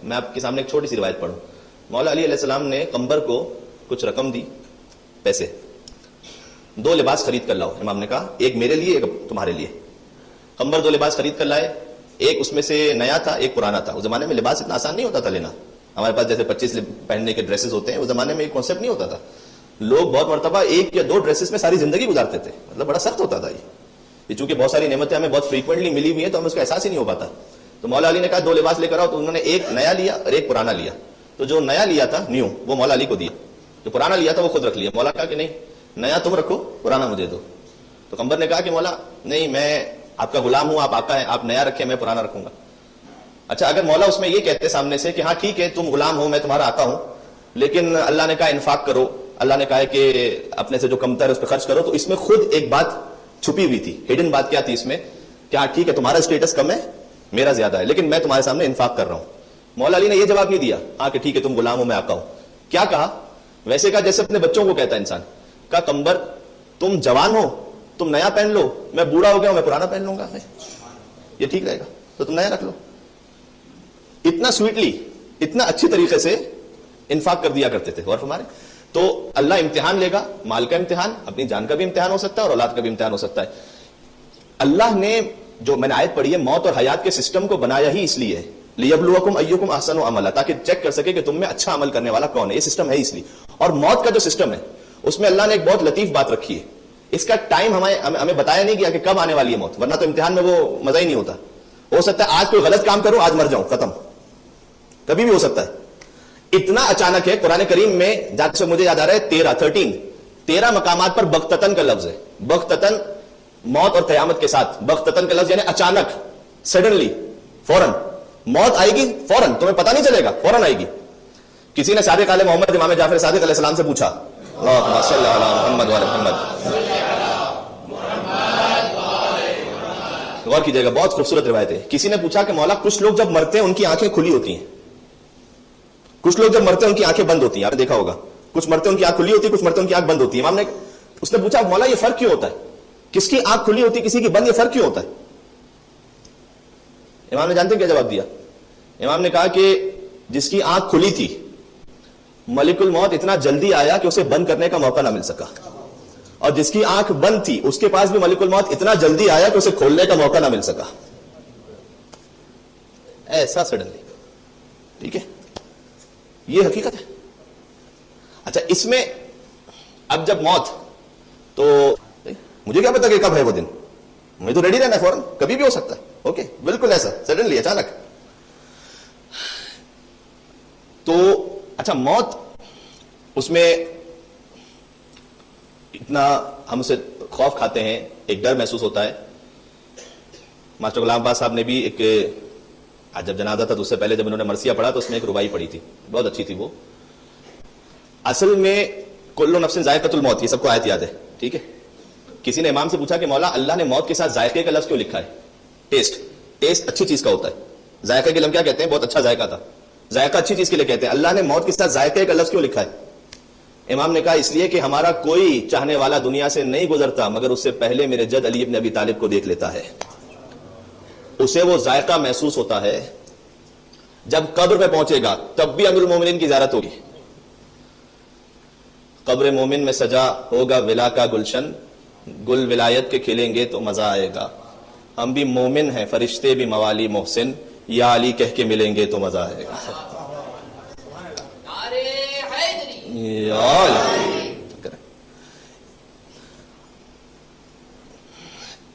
میں آپ کے سامنے ایک چھوٹی سی روایت پڑھوں. مولا علی علیہ السلام نے قمبر کو کچھ رقم دی, پیسے, 2 لباس خرید کر لاؤ. امام نے کہا ایک میرے لیے ایک تمہارے لیے. قمبر 2 لباس خرید کر لائے, ایک اس میں سے نیا تھا ایک پرانا تھا. اس زمانے میں لباس اتنا آسان نہیں ہوتا تھا لینا. ہمارے پاس جیسے 25 پہننے کے ڈریسز ہوتے ہیں, اس زمانے میں ایک کانسیپٹ نہیں ہوتا تھا. لوگ بہت مرتبہ 1 یا 2 ڈریسز میں ساری زندگی گزارتے تھے, مطلب بڑا سخت ہوتا تھا یہ چونکہ بہت ساری نعمتیں ہمیں بہت فریکوینٹلی ملی ہوئی ہیں تو ہمیں اس کا احساس ہی نہیں ہو پاتا. تو مولا علی نے کہا 2 لباس لے کر آؤ, تو انہوں نے ایک نیا لیا اور ایک پرانا لیا. تو جو نیا لیا تھا نیو, وہ مولا علی کو دیا. جو پرانا لیا تھا وہ خود رکھ لیا. مولا کہا کہ نہیں, نیا تم رکھو, پرانا مجھے دو. تو قمبر نے کہا کہ مولا نہیں, میں آپ کا غلام ہوں, آپ آقا ہیں, آپ نیا رکھیں, میں پرانا رکھوں گا. اچھا, اگر مولا اس میں یہ کہتے سامنے سے کہ ہاں ٹھیک ہے تم غلام ہو, میں تمہارا آقا ہوں, لیکن اللہ نے کہا انفاق کرو, اللہ نے کہا ہے کہ اپنے سے جو کمتر ہے اس پہ خرچ کرو, تو اس میں خود ایک بات چھپی ہوئی تھی. ہڈن بات کیا تھی اس میں, کہ ہاں ٹھیک ہے تمہارا اسٹیٹس کم ہے, میرا زیادہ ہے, لیکن میں تمہارے سامنے انفاق کر رہا ہوں. مولا علی نے یہ جواب نہیں دیا ہاں کہ ٹھیک ہے تم غلام ہو, میں آقا ہوں. کیا کہا, ویسے کہا جیسے اپنے بچوں کو کہتا ہے انسان. کہا قمبر تم جوان ہو, تم نیا پہن لو, میں بوڑھا ہو گیا ہوں, میں پرانا پہن لوں گا, یہ ٹھیک رہے گا, تو تم نیا رکھ لو. اتنا سویٹلی, اتنا اچھی طریقے سے انفاق کر دیا کرتے تھے. اور ہمارے تو اللہ امتحان لے گا, مال کا امتحان, اپنی جان کا بھی امتحان ہو سکتا ہے اور اولاد کا بھی امتحان ہو سکتا ہے. اللہ نے جو میں نے آیت پڑھی ہے, موت اور حیات کے سسٹم کو بنایا ہی اس لیے ہے, لیبلوکم ایکم احسن عملا, تاکہ چیک کر سکے کہ تم میں اچھا عمل کرنے والا کون ہے. یہ سسٹم ہے اس لیے. اور موت کا جو سسٹم ہے اس میں اللہ نے ایک بہت لطیف بات رکھی ہے. اس کا ٹائم ہمیں بتایا نہیں گیا کہ کب آنے والی ہے موت, ورنہ تو امتحان میں وہ مزہ ہی نہیں ہوتا. ہو سکتا ہے آج کوئی غلط کام کرو, آج مر جاؤں, ختم, کبھی بھی ہو سکتا ہے. اتنا اچانک ہے. قرآن کریم میں جہاں سے مجھے یاد آ رہا ہے 13 مقامات پر بغتتن کا لفظ ہے. بغتتن موت اور قیامت کے ساتھ, بغتتن کا لفظ یعنی اچانک, سڈنلی, فوراً موت آئے گی, فوراً, تمہیں پتہ نہیں چلے گا, فوراً آئے گی. کسی نے صادق آل محمد امام جعفر صادق علیہ السلام سے پوچھا, اللہم صلی علی محمد وعلی محمد, غور کیجئے گا, بہت خوبصورت روایت ہے. کسی نے پوچھا کہ مولا کچھ لوگ جب مرتے ہیں ان کی آنکھیں کھلی ہوتی ہیں, کچھ لوگ جب مرتے ہیں ان کی آنکھیں بند ہوتی ہیں, آپ نے دیکھا ہوگا, کچھ مرتے ہیں ان کی آنکھ کھلی ہوتی ہے, کچھ مرتے ہیں ان کی آنکھ بند ہوتی ہے. امام نے اس نے پوچھا مولا یہ فرق کیوں ہوتا ہے, کس کی آنکھ کھلی ہوتی ہے کسی کی بند, یہ فرق کیوں ہوتا ہے؟ امام نے جانتے ہیں کیا جواب دیا؟ امام نے کہا کہ جس کی آنکھ کھلی تھی ملک الموت اتنا جلدی آیا کہ اسے بند کرنے کا موقع نہ مل سکا, اور جس کی آنکھ بند تھی اس کے پاس بھی ملک الموت اتنا جلدی آیا کہ اسے کھولنے کا موقع نہ مل سکا. ایسا سڈنلی, ٹھیک ہے, یہ حقیقت ہے. اچھا, اس میں اب جب موت, تو مجھے کیا پتا کہ کب ہے وہ دن, مجھے تو ریڈی رہنا ہے, فوراً کبھی بھی ہو سکتا ہے. اوکے, بالکل ایسا سڈنلی, اچانک. تو اچھا, موت اس میں اتنا ہم اسے خوف کھاتے ہیں, ایک ڈر محسوس ہوتا ہے. ماسٹر غلام عباس صاحب نے بھی ایک, آج جب جنازہ تھا تو اس سے پہلے جب انہوں نے مرثیہ پڑھا تو اس میں ایک ربائی پڑھی تھی, بہت اچھی تھی وہ. اصل میں کل نفس ذائقۃ الموت, یہ سب کو آیت یاد ہے, ٹھیک ہے. کسی نے امام سے پوچھا کہ مولا اللہ نے موت کے ساتھ ذائقے کا لفظ کیوں لکھا ہے؟ ٹیسٹ اچھی چیز کا ہوتا ہے. ذائقہ کے لفظ کیا کہتے ہیں, بہت اچھا ذائقہ تھا, ذائقہ اچھی چیز کے لیے کہتے ہیں. اللہ نے موت کے ساتھ ذائقے کا لفظ کیوں لکھا ہے؟ امام نے کہا اس لیے کہ ہمارا کوئی چاہنے والا دنیا سے نہیں گزرتا مگر اس سے پہلے میرے جد علی ابن ابی طالب کو دیکھ لیتا ہے. اسے وہ ذائقہ محسوس ہوتا ہے. جب قبر پہ پہنچے گا تب بھی امیر المومنین کی زیارت ہوگی. قبر مومن میں سجا ہوگا ولا کا گلشن, گل ولایت کے کھلیں گے تو مزہ آئے گا. ہم بھی مومن ہیں, فرشتے بھی موالی محسن, یا علی کہہ کے ملیں گے تو مزہ آئے گا.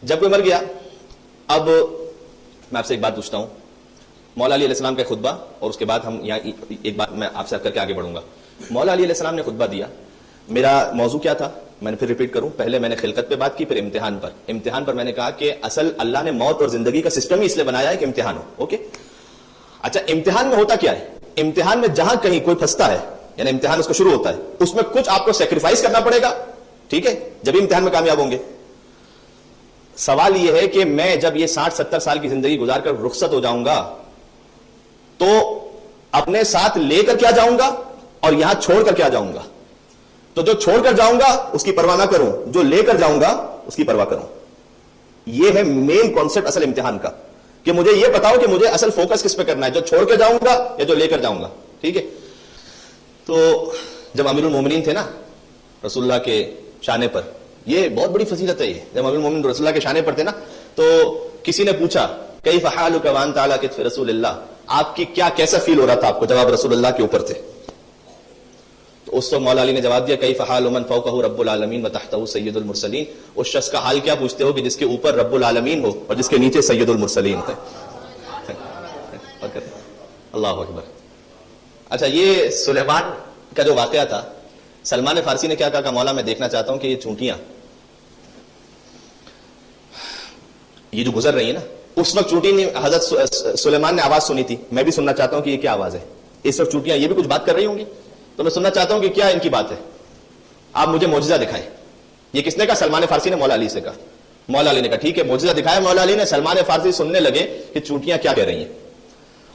جب کوئی مر گیا, اب میں آپ سے ایک بات پوچھتا ہوں. مولا علی علیہ السلام کا خطبہ, اور اس کے بعد ہم یہاں ایک بات میں آپ سے کر کے آگے بڑھوں گا. مولا علی علیہ السلام نے خطبہ دیا. میرا موضوع کیا تھا, میں نے پھر ریپیٹ کروں, پہلے میں نے خلقت پہ بات کی, پھر امتحان پر میں نے کہا کہ اصل اللہ نے موت اور زندگی کا سسٹم ہی اس لیے بنایا ہے کہ امتحان ہو. اوکے, اچھا, امتحان میں ہوتا کیا ہے؟ امتحان میں جہاں کہیں کوئی پھنستا ہے, یعنی امتحان اس کو شروع ہوتا ہے, اس میں کچھ آپ کو سیکریفائس کرنا پڑے گا, ٹھیک ہے, جب امتحان میں کامیاب ہوں گے. سوال یہ ہے کہ میں جب یہ 60-70 سال کی زندگی گزار کر رخصت ہو جاؤں گا تو اپنے ساتھ لے کر کیا جاؤں گا اور یہاں چھوڑ کر کیا جاؤں گا؟ تو جو چھوڑ کر جاؤں گا اس کی پرواہ نہ کروں, جو لے کر جاؤں گا اس کی پرواہ کروں. یہ ہے مین کانسیپٹ اصل امتحان کا. کہ مجھے یہ بتاؤ کہ مجھے اصل فوکس کس پہ کرنا ہے, جو چھوڑ کے جاؤں گا یا جو لے کر جاؤں گا. ٹھیک ہے, تو جب امیر المومنین تھے نا رسول اللہ کے شانے پر, یہ بہت بڑی فضیلت ہے یہ, جب امیر المومنین رسول اللہ کے شانے پر تھے نا, تو کسی نے پوچھا کیف حالک وانت علی کتف رسول اللہ, آپ کی کیسا فیل ہو رہا تھا آپ کو جب آپ رسول اللہ کے اوپر تھے؟ تو اس وقت مولا علی نے جواب دیا کیف حال من فوقہ رب العالمین وتحتہ سید المرسلین, اس شخص کا حال کیا پوچھتے ہو کہ جس کے اوپر رب العالمین ہو اور جس کے نیچے سید المرسلین ہے. اللہ اکبر. اچھا, یہ سلیمان کا جو واقعہ تھا, سلمان فارسی نے کیا کہا کہ مولا میں دیکھنا چاہتا ہوں کہ یہ چونٹیاں یہ جو گزر رہی ہیں نا, اس وقت چونٹی نے حضرت سلیمان نے آواز سنی تھی, میں بھی سننا چاہتا ہوں کہ یہ کیا آواز ہے. اس وقت چونٹیاں یہ بھی کچھ بات کر رہی ہوں گی, تو میں سننا چاہتا ہوں کہ کیا ان کی بات ہے, آپ مجھے معجزہ دکھائیں. یہ کس نے کہا؟ سلمان فارسی نے مولا علی سے کہا. مولا علی نے کہا ٹھیک ہے, معجزہ دکھایا مولا علی نے. سلمان فارسی سننے لگے کہ چونٹیاں کیا کہہ رہی ہیں,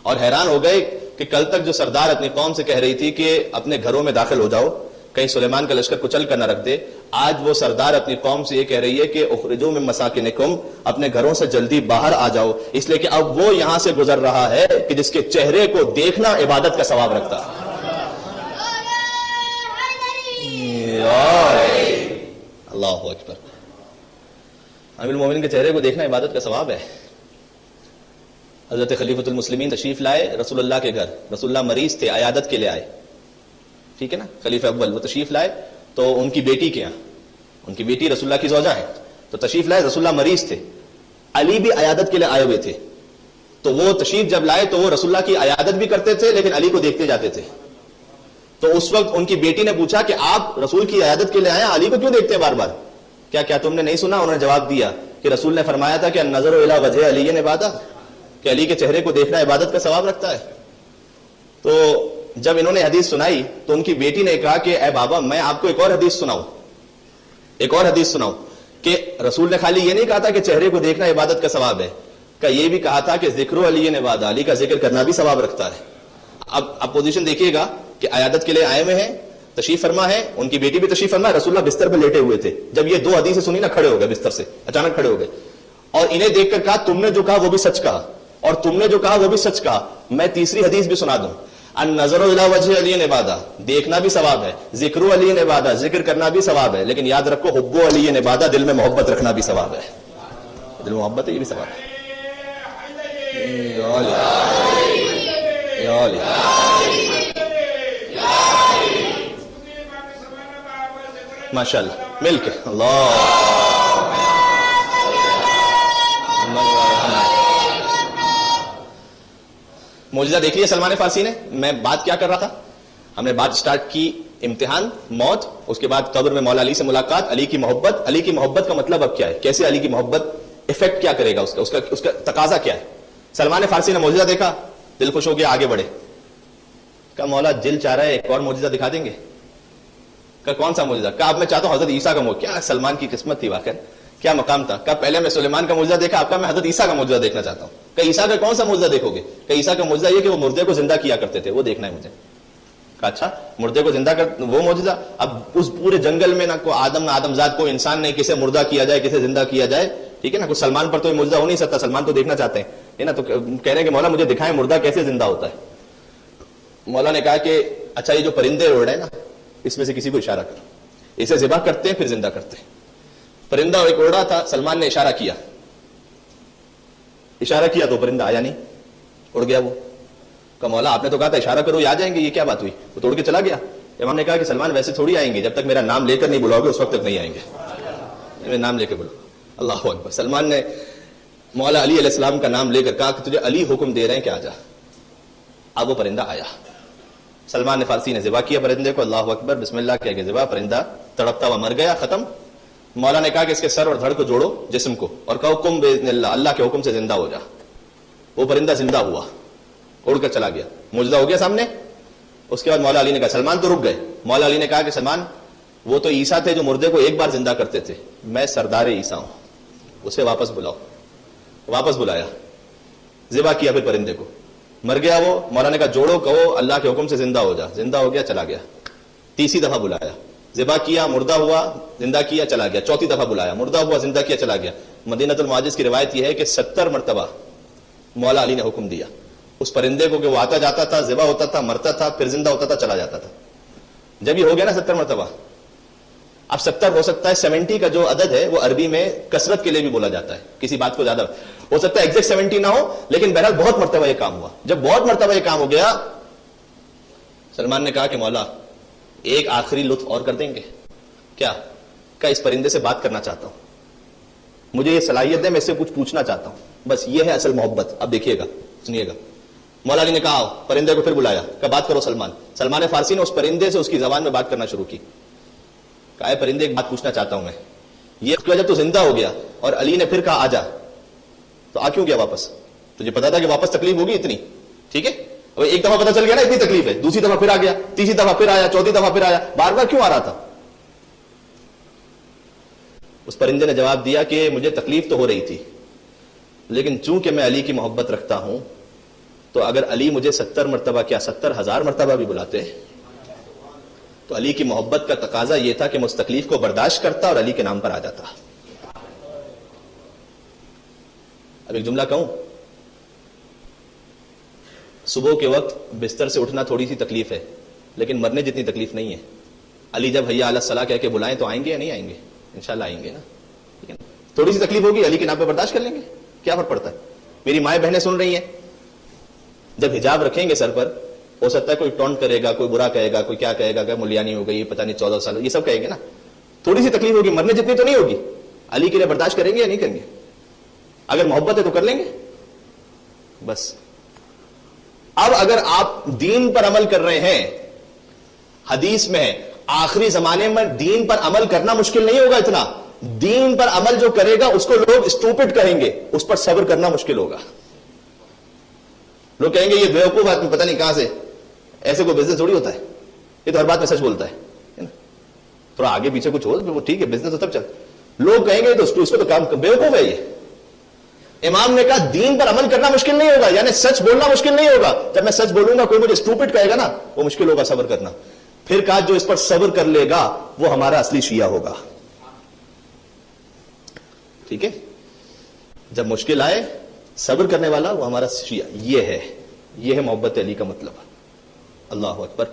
اور حیران ہو گئے کہ کل تک جو سردار اپنی قوم سے کہہ رہی تھی کہ اپنے گھروں میں داخل ہو جاؤ, کہیں سلیمان کا لشکر کچل کر نہ رکھ دے, آج وہ سردار اپنی قوم سے یہ کہہ رہی ہے کہ اخرجوا من مساکنکم, اپنے گھروں سے جلدی باہر آ جاؤ, اس لیے کہ اب وہ یہاں سے گزر رہا ہے کہ جس کے چہرے کو دیکھنا عبادت کا ثواب رکھتا ہے. اللہ اکبر. امیر المومنین کے چہرے کو دیکھنا عبادت کا ثواب ہے. حضرت خلیفۃ المسلمین تشریف لائے رسول اللہ کے گھر, رسول اللہ مریض تھے, عیادت کے لیے آئے. ٹھیک ہے نا, خلیفہ اول وہ تشریف لائے تو ان کی بیٹی کے یہاں, ان کی بیٹی رسول اللہ کی زوجہ ہے, تو تشریف لائے, رسول اللہ مریض تھے, علی بھی عیادت کے لیے آئے ہوئے تھے. تو وہ تشریف جب لائے تو وہ رسول اللہ کی عیادت بھی کرتے تھے لیکن علی کو دیکھتے جاتے تھے. تو اس وقت ان کی بیٹی نے پوچھا کہ آپ رسول کی عیادت کے لیے آئے, علی کو کیوں دیکھتے ہیں بار بار, کیا تم نے نہیں سنا؟ انہوں نے جواب دیا کہ رسول نے فرمایا تھا کہ النظر الی وجہ علی عبادہ, کہ علی کے چہرے کو دیکھنا عبادت کا ثواب رکھتا ہے. تو جب انہوں نے حدیث سنائی تو ان کی بیٹی نے کہا کہ اے بابا میں آپ کو ایک اور حدیث سناؤں کہ رسول نے خالی یہ نہیں کہا تھا کہ چہرے کو دیکھنا عبادت کا ثواب ہے, کہ یہ بھی کہا تھا کہ ذکر علی عبادہ, علی کا ذکر کرنا بھی ثواب رکھتا ہے. اب پوزیشن دیکھیے گا کہ عیادت کے لیے آئے ہوئے ہیں, تشریف فرما ہے, ان کی بیٹی بھی تشریف فرما ہے, رسول اللہ بستر پہ لیٹے ہوئے تھے. جب یہ دو حدیثیں سنی نا, کھڑے ہو گئے بستر سے, اچانک کھڑے ہو گئے, اور انہیں دیکھ کر کہا تم نے جو کہا وہ بھی سچ کہا, اور تم نے جو کہا وہ بھی سچ کہا. میں تیسری حدیث بھی سنا دوں, النظر الی وجہ علی عبادہ, دیکھنا بھی ثواب ہے, ذکر علی عبادہ, ذکر کرنا بھی ثواب ہے, لیکن یاد رکھو حب علی عبادہ, دل میں محبت رکھنا بھی ثواب ہے. دل میں محبت ہے, یہ بھی ثواب ہے. ماشاء اللہ, مل کے اللہ. معجزہ دیکھ لیا سلمان فارسی نے. میں بات کیا کر رہا تھا, ہم نے بات سٹارٹ کی امتحان, موت, اس کے بعد قبر میں مولا علی سے ملاقات, علی کی محبت. علی کی محبت کا مطلب اب کیا ہے, کیسے علی کی محبت افیکٹ کیا کرے گا, اس کا تقاضا کیا ہے. سلمان فارسی نے معجزہ دیکھا, دل خوش ہو گیا, آگے بڑھے. کہا مولا دل چاہ رہا ہے ایک اور معجزہ دکھا دیں گے. کہا کون سا معجزہ؟ کہا اب میں چاہتا ہوں حضرت عیسیٰ کا معجزہ. کیا سلمان کی قسمت تھی واقعا, کیا مقام تھا. کہا پہلے میں سلیمان کا معجزہ دیکھا, آپ کا میں حضرت عیسیٰ کا معجزہ دیکھنا چاہتا ہوں. کہ عیسیٰ کا کون سا معجزہ دیکھو گے؟ کہ عیسیٰ کا معجزہ یہ کہ وہ مردے کو زندہ کیا کرتے تھے, وہ دیکھنا ہے مجھے. کہا اچھا, مردے کو زندہ کر, وہ معجزہ. اب اس پورے جنگل میں نہ کوئی آدم نہ آدمزاد, کوئی انسان نہیں, کسے مردہ کیا جائے کسے زندہ کیا جائے. ٹھیک ہے نا, کچھ سلمان پر تو یہ معجزہ ہو نہیں سکتا, سلمان تو دیکھنا چاہتے ہیں, ہے نا. تو کہہ رہے ہیں کہ مولا مجھے دکھائیں مردہ کیسے زندہ ہوتا ہے. مولا نے کہا کہ اچھا یہ جو پرندے اڑ رہے ہیں نا, اس میں سے کسی کو اشارہ کرو, اسے ذبح کرتے ہیں پھر زندہ کرتے ہیں. پرندہ ایک اڑ رہا تھا, سلمان نے اشارہ کیا تو پرندہ آیا نہیں, اڑ گیا. وہ کہ مولا آپ نے تو کہا تھا اشارہ کرو یہ آ جائیں گے, یہ کیا بات ہوئی؟ وہ توڑ کے چلا گیا. امام نے کہا کہ سلمان ویسے تھوڑی آئیں گے, جب تک میرا نام لے کر نہیں بلاؤ گے اس وقت تک نہیں آئیں گے, میرا نام لے کے بولو. اللہ اکبر. سلمان نے مولا علی علیہ السلام کا نام لے کر کہا کہ تجھے علی حکم دے رہے ہیں کہ آ جا. اب وہ پرندہ آیا, سلمان فارسی نے ذبح کیا پرندے کو, اللہ اکبر, بسم اللہ کیا کہ ذبح, پرندہ تڑپتا ہوا مر گیا, ختم. مولا نے کہا کہ اس کے سر اور دھڑ کو جوڑو, جسم کو, اور کہو کم باذن اللہ, اللہ کے حکم سے زندہ ہو جا. وہ پرندہ زندہ ہوا, اڑ کر چلا گیا, معجزہ ہو گیا سامنے. اس کے بعد مولا علی نے کہا, سلمان تو رک گئے. مولا علی نے کہا کہ سلمان وہ تو عیسیٰ تھے جو مردے کو ایک بار زندہ کرتے تھے, میں سردار عیسیٰ ہوں, اسے واپس بلاؤ. واپس بلایا, ذبح کیا پھر پرندے کو, مر گیا وہ. مولا نے کہا جوڑو, کہو اللہ کے حکم سے زندہ ہو جا. زندہ ہو گیا, چلا گیا. تیسری دفعہ بلایا, ذبح کیا, مردہ ہوا, زندہ کیا, چلا گیا. چوتھی دفعہ بلایا, مردہ ہوا, زندہ کیا, چلا گیا. مدینۃ المعاجز کی روایت یہ ہے کہ 70 مرتبہ مولا علی نے حکم دیا اس پرندے کو کہ وہ آتا جاتا تھا, ذبح ہوتا تھا, مرتا تھا, پھر زندہ ہوتا تھا, چلا جاتا تھا. جب یہ ہو گیا نا 70 مرتبہ, اب 70 ہو سکتا ہے 70 کا جو عدد ہے وہ عربی میں کثرت کے لیے بھی بولا جاتا ہے, کسی بات کو زیادہ ہو سکتا ہے ایگزیکٹ 70 نہ ہو, لیکن بہرحال بہت مرتبہ یہ کام ہوا. جب بہت مرتبہ یہ کام ہو گیا, سلمان نے کہا کہ مولا ایک آخری لطف اور کر دیں گے کیا؟ کہ اس پرندے سے بات کرنا چاہتا ہوں, مجھے یہ صلاحیت ہے, میں اس سے کچھ پوچھنا چاہتا ہوں, بس یہ ہے اصل محبت. اب دیکھیے گا, سنیے گا. مولا علی نے کہا, پرندے کو پھر بلایا کہ بات کرو سلمان. سلمان فارسی نے اس پرندے سے اس کی زبان میں بات کرنا شروع کی. کہا اے پرندے ایک بات پوچھنا چاہتا ہوں میں, یہ اس کی وجہ تو زندہ ہو گیا, اور علی نے پھر کہا آ جا, تو آ کیوں گیا واپس؟ تجھے پتا تھا کہ واپس تکلیف ہوگی اتنی, ٹھیک ہے, ایک دفعہ پتا چل گیا نا اتنی تکلیف ہے, دوسری دفعہ پھر آ گیا, تیسری دفعہ پھر آیا, چوتھی دفعہ پھر آیا, بار بار کیوں آ رہا تھا؟ اس پرندے نے جواب دیا کہ مجھے تکلیف تو ہو رہی تھی, لیکن چونکہ میں علی کی محبت رکھتا ہوں, تو اگر علی مجھے 70 مرتبہ کیا 70,000 مرتبہ بھی بلاتے تو علی کی محبت کا تقاضا یہ تھا کہ میں اس تکلیف کو برداشت کرتا اور علی کے نام پر آ جاتا. اب ایک جملہ کہوں, صبح کے وقت بستر سے اٹھنا تھوڑی سی تکلیف ہے, لیکن مرنے جتنی تکلیف نہیں ہے. علی جب حیا علی الصلاۃ کہہ کے بلائیں تو آئیں گے یا نہیں آئیں گے؟ انشاءاللہ آئیں گے نا. ٹھیک ہے, تھوڑی سی تکلیف ہوگی, علی کے نام پہ برداشت کر لیں گے, کیا فرق پڑتا ہے؟ میری مائیں بہنیں سن رہی ہیں, جب حجاب رکھیں گے سر پر, ہو سکتا ہے کوئی ٹونٹ کرے گا, کوئی برا کہے گا, کوئی کیا کہے گا کہ ملیانی ہو گئی, پتہ نہیں 14 سال, یہ سب کہیں گے نا. تھوڑی سی تکلیف ہوگی, مرنے جتنی تو نہیں ہوگی. علی کے لیے برداشت کریں گے یا نہیں کریں گے؟ اگر محبت ہے تو کر لیں گے بس. اب اگر آپ دین پر عمل کر رہے ہیں, حدیث میں ہے آخری زمانے میں دین پر عمل کرنا مشکل نہیں ہوگا اتنا, دین پر عمل جو کرے گا اس کو لوگ اسٹوپڈ کہیں گے, اس پر صبر کرنا مشکل ہوگا. لوگ کہیں گے یہ بیوقوف آدمی پتہ نہیں کہاں سے, ایسے کوئی بزنس تھوڑی ہوتا ہے, یہ تو ہر بات میں سچ بولتا ہے. تھوڑا آگے پیچھے کچھ ہو وہ ٹھیک ہے, بزنس تو تب چل. لوگ کہیں گے تو اس کو تو کام بیوقوف ہے یہ. امام نے کہا دین پر عمل کرنا مشکل نہیں ہوگا, یعنی سچ بولنا مشکل نہیں ہوگا. جب میں سچ بولوں گا کوئی مجھے اسٹوپڈ کہے گا نا, وہ مشکل ہوگا صبر کرنا. پھر کہا جو اس پر صبر کر لے گا وہ ہمارا اصلی شیعہ ہوگا. ٹھیک ہے, جب مشکل آئے صبر کرنے والا وہ ہمارا شیعہ. یہ ہے محبت علی کا مطلب. اللہ اکبر.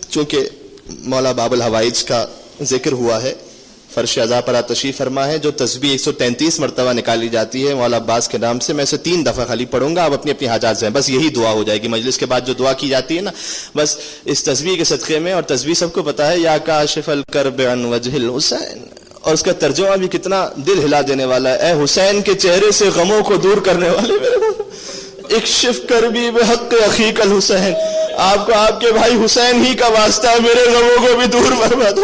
چونکہ مولا باب الحوائج کا ذکر ہوا ہے, فرش عزا پر تشریف فرما ہے, جو تسبیح 133 مرتبہ نکالی جاتی ہے مولا عباس کے نام سے, میں اسے 3 دفعہ خالی پڑھوں گا. آپ اپنی اپنی حاجات سے, بس یہی دعا ہو جائے گی. مجلس کے بعد جو دعا کی جاتی ہے نا, بس اس تسبیح کے صدقے میں. اور تسبیح سب کو پتا ہے, یا کاشف الکرب عن وجہ الحسین, اور اس کا ترجمہ بھی کتنا دل ہلا دینے والا ہے. اے حسین کے چہرے سے غموں کو دور کرنے والے میرے اکشف کربی بحق اخیک الحسین, آپ کو آپ کے بھائی حسین ہی کا واسطہ ہے, میرے غموں کو بھی دور فرما دو.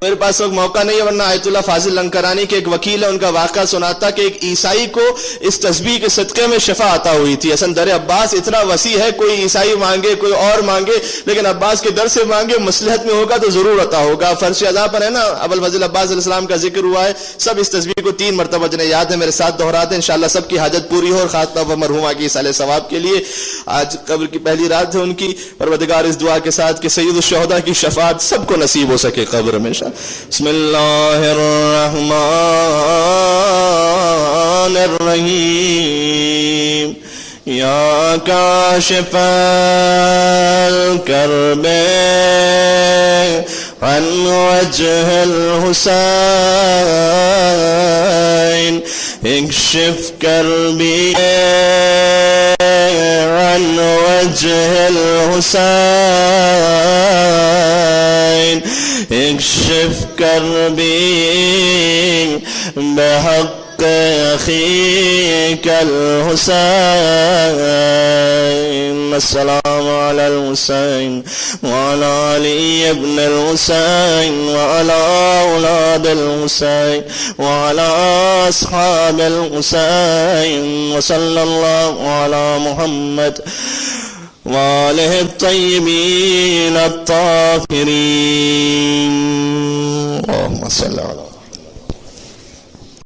میرے پاس وقت موقع نہیں ہے, ورنہ آیت اللہ فاضل لنکرانی کے ایک وکیل ہے, ان کا واقعہ سناتا کہ ایک عیسائی کو اس تسبیح کے صدقے میں شفا عطا ہوئی تھی. اصل در عباس اتنا وسیع ہے, کوئی عیسائی مانگے کوئی اور مانگے, لیکن عباس کے در سے مانگے, مصلحت میں ہوگا تو ضرور عطا ہوگا. فرش عزا پر ہے نا ابو الفضل عباس علیہ السلام کا ذکر ہوا ہے. سب اس تسبیح کو 3 مرتبہ جنہیں یاد ہے میرے ساتھ دہراتے ہیں, انشاءاللہ سب کی حاجت پوری ہو, اور خاص طور پر مرحومہ کی ایصال ثواب کے لیے. آج قبر کی پہلی رات ہے ان کی, پروردگار اس دعا کے ساتھ کہ سید الشہداء کی شفاعت سب کو نصیب ہو سکے قبر میں. بسم اللہ الرحمن الرحیم. یا کاشف الکرب عن وجہ الحسین, اکشف کربی عن وجہ الحسین, اکشف کربی بحق اخیک الحسین. السلام علی الحسین وعلی علی ابن الحسین وعلی اولاد الحسین وعلی اصحاب الحسین, وصلی اللہ علی محمد وآلہ الطیبین الطاہرین. اللہم صلی علی